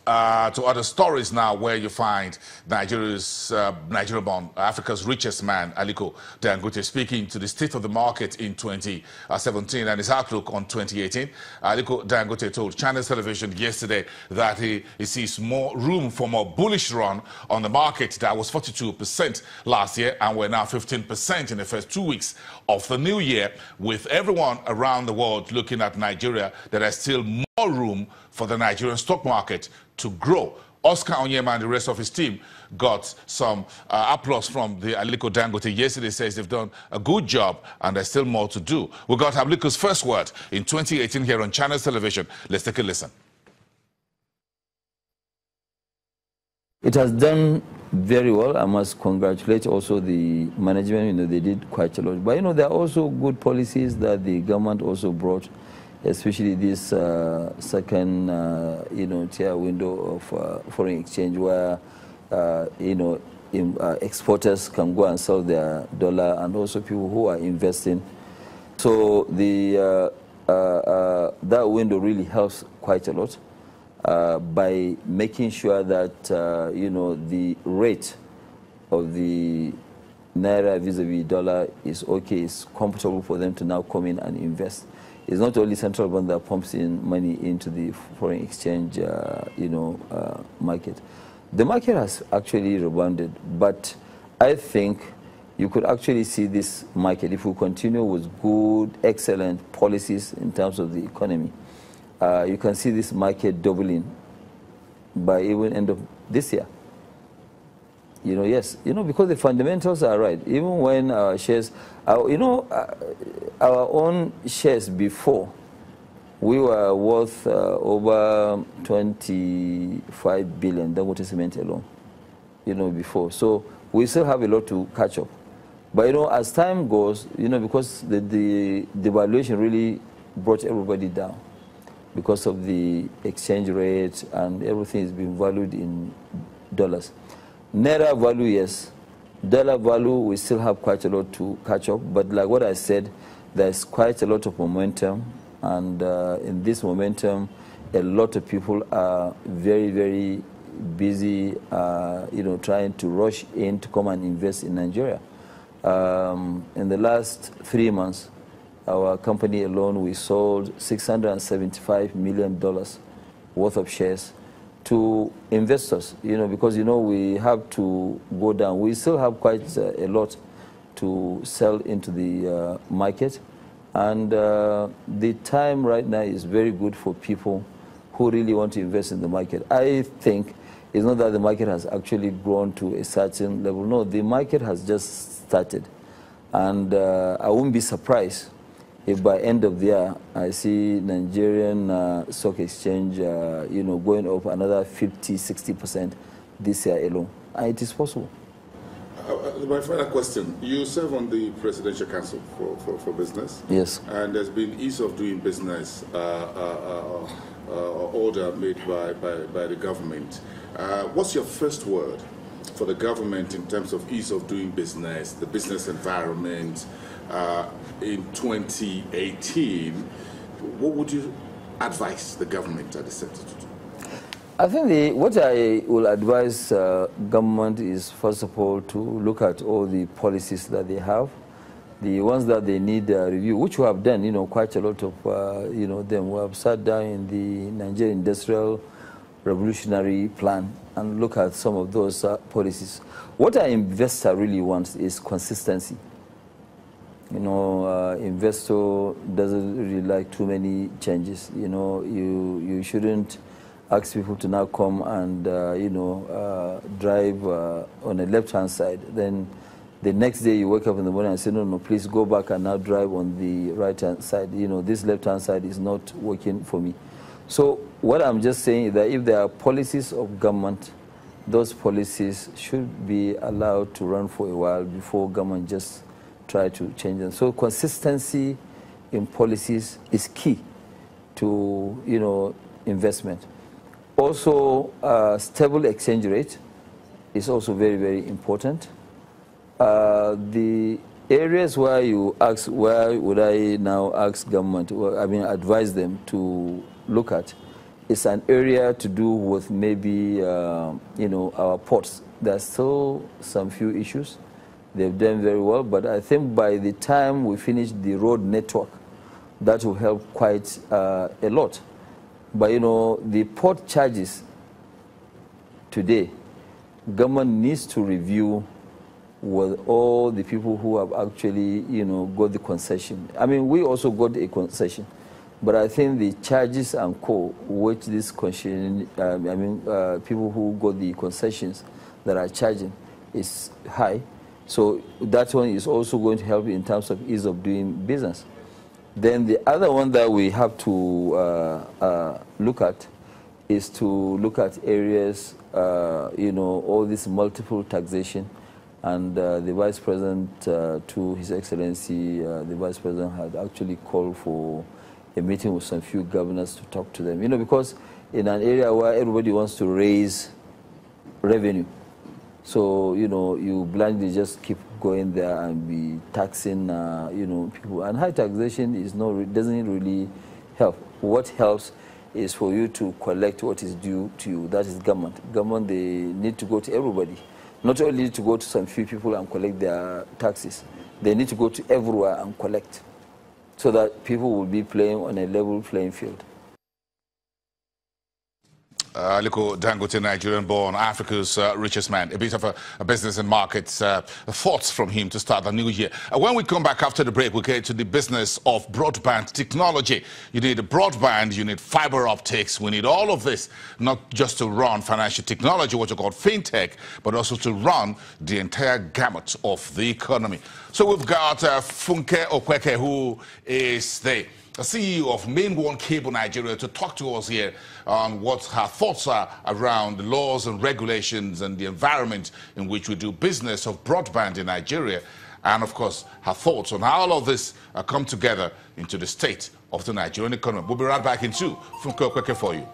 to other stories now, where you find Nigeria-born, Africa's richest man, Aliko Dangote, speaking to the state of the market in 2017 and his outlook on 2018. Aliko Dangote told China's television yesterday that he sees more room for more bullish run on the market that was 42% last year, and we're now 15% in the first 2 weeks of the new year, with everyone around the world looking at Nigeria, that there's still more room for the Nigerian stock market to grow. Oscar Onyema and the rest of his team got some applause from the Aliko Dangote yesterday. Says they've done a good job and there's still more to do. We got Aliko's first word in 2018 here on China's television. Let's take a listen. It has done very well. I must congratulate also the management. They did quite a lot. But there are also good policies that the government also brought, especially this second, tier window of foreign exchange, where, exporters can go and sell their dollar, and also people who are investing. So the that window really helps quite a lot by making sure that, the rate of the naira vis-a-vis dollar is okay, it's comfortable for them to now come in and invest. It's not only central bank that pumps in money into the foreign exchange, market. The market has actually rebounded, but I think you could actually see this market, if we continue with good, excellent policies in terms of the economy, you can see this market doubling by even end of this year. Yes, because the fundamentals are right. Even when our shares, our own shares before, we were worth over 25 billion, Dangote Cement alone, before. So we still have a lot to catch up. But, as time goes, because the devaluation really brought everybody down because of the exchange rate, and everything is being valued in dollars. Naira value, yes. Dollar value, we still have quite a lot to catch up. But like what I said, there's quite a lot of momentum. And in this momentum, a lot of people are very, very busy, trying to rush in to come and invest in Nigeria. In the last 3 months, our company alone, we sold $675 million worth of shares to investors, because, we have to go down. We still have quite a lot to sell into the market. And the time right now is very good for people who really want to invest in the market. I think it's not that the market has actually grown to a certain level. No, the market has just started. And I won't be surprised if by end of the year, I see Nigerian stock exchange, going up another 50–60% this year alone. And it is possible. My final question. You serve on the Presidential Council for Business. Yes. And there's been ease of doing business order made by the government. What's your first word for the government in terms of ease of doing business, the business environment, in 2018, what would you advise the government at the center to do? I think what I will advise government is, first of all, to look at all the policies that they have, the ones that they need review, which we have done, quite a lot of, them. We have sat down in the Nigerian Industrial Revolutionary Plan and look at some of those policies. What an investor really wants is consistency. Investor doesn't really like too many changes. You shouldn't ask people to now come and, drive on the left-hand side. Then the next day you wake up in the morning and say, no, please go back and now drive on the right-hand side. This left-hand side is not working for me. So what I'm just saying is that if there are policies of government, those policies should be allowed to run for a while before government just try to change them. So consistency in policies is key to, investment. Also, stable exchange rate is also very, very important. The areas where you ask, where would I now ask government, advise them to look at, is an area to do with maybe, you know, our ports. There's still some few issues. They've done very well, but I think by the time we finish the road network, that will help quite a lot. But, you know, the port charges today, government needs to review with all the people who have actually, you know, got the concession. I mean, we also got a concession, but I think the charges and co, which this concession, people who got the concessions that are charging is high. So that one is also going to help in terms of ease of doing business. Then the other one that we have to look at is to look at areas, you know, all this multiple taxation. And the Vice President, to His Excellency, the Vice President had actually called for a meeting with some few governors to talk to them. You know, because in an area where everybody wants to raise revenue, so, you know, you blindly just keep going there and be taxing, you know, people. And high taxation is doesn't really help. What helps is for you to collect what is due to you. That is government. Government, they need to go to everybody. Not only to go to some few people and collect their taxes. They need to go to everywhere and collect, so that people will be playing on a level playing field. Aliko Dangote, Nigerian-born, Africa's richest man. A bit of a business and markets thoughts from him to start the new year. When we come back after the break, we'll get to the business of broadband technology. You need a broadband, you need fiber optics. We need all of this, not just to run financial technology, what you call fintech, but also to run the entire gamut of the economy. So we've got Funke Okweke, who is the CEO of Main One Cable Nigeria, to talk to us here on what her thoughts are around the laws and regulations and the environment in which we do business of broadband in Nigeria, and of course her thoughts on how all of this come together into the state of the Nigerian economy. We'll be right back in 2 from Funke Okweke for you.